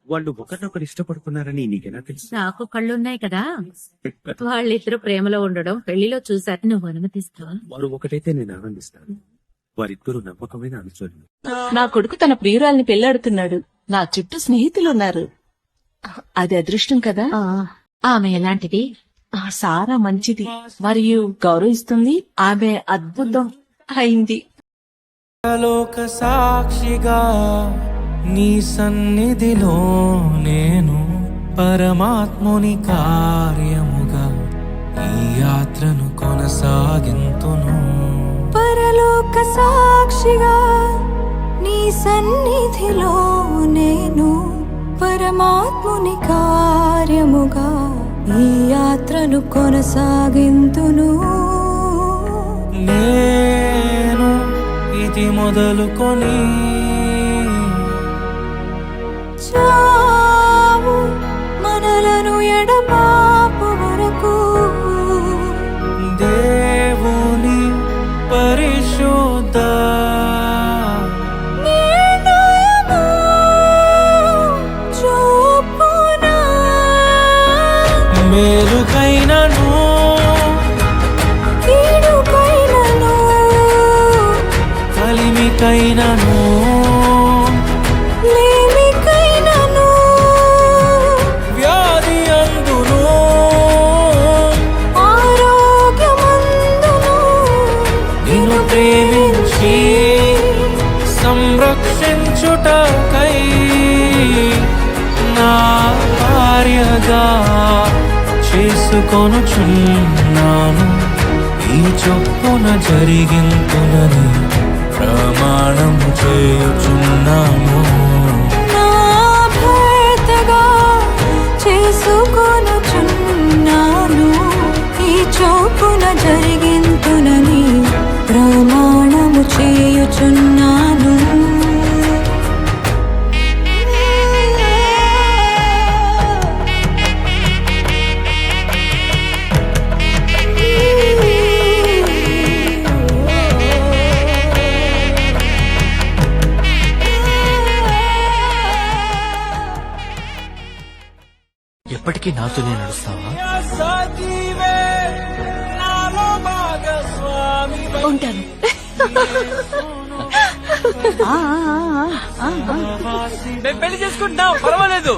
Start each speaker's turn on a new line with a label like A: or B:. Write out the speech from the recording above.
A: వాళ్ళు ఒకరినొకరు ఇష్టపడుతున్నారని నీకెలా తెలుసు?
B: నాకు కళ్ళున్నాయి కదా. వాళ్ళిద్దరు ప్రేమలో ఉండడం పెళ్లిలో చూశారు. నువ్వు అనుమతిస్తావా?
A: వారు ఒకటైతే నేను ఆనందిస్తాను. వారిద్దరూ నమ్మకమైన అనుచరులు.
C: నా కొడుకు తన ప్రియురాల్ని పెళ్లాడుతున్నాడు. నా చుట్టూ స్నేహితులున్నారు. అది అదృష్టం కదా.
B: ఆమె ఎలాంటిది?
C: సారా మంచిది మరియు గౌరవిస్తుంది. ఆమె అద్భుతం అయింది.
D: లోక సాక్షిగా నీ సన్నిధిలో నేను పరమాత్ముని కార్యముగా ఈ యాత్రను కొనసాగింతును.
E: పరలోక సాక్షిగా నీ సన్నిధిలో నేను పరమాత్ముని కార్యముగా ఈ యాత్రను కొనసాగింతును.
D: నేను ఇది మొదలుకొని
E: చావు మనలను ఎడబాపు వరకు
D: దేవుని పరిశుద్ధ
E: నిర్ణయము చూపునా.
D: మేలుకైనను
E: కీడుకైనను
D: కలిమికైనను
E: లేమికైనను
D: వ్యాధి అందును
E: ఆరోగ్యమందును
D: నిన్ను ప్రేమించి సంరక్షించుటకై నా భార్యగా చేసుకొనుచున్నాను. ఈ చొప్పున జరిగింతునని ప్రమాణము చేయుచున్నాను.
E: నా భర్తగా చేసుకొనుచున్నాను. ఈ చోపున జరిగింతునని ప్రమాణము చేయుచున్నాను.
F: ఎప్పటికీ నాతోనే నడుస్తావా?
D: సాగివే నాలో భాగస్వామివై.
C: ఉంటాను.
F: పెళ్లి చేసుకుంటున్నాం, పర్వాలేదు.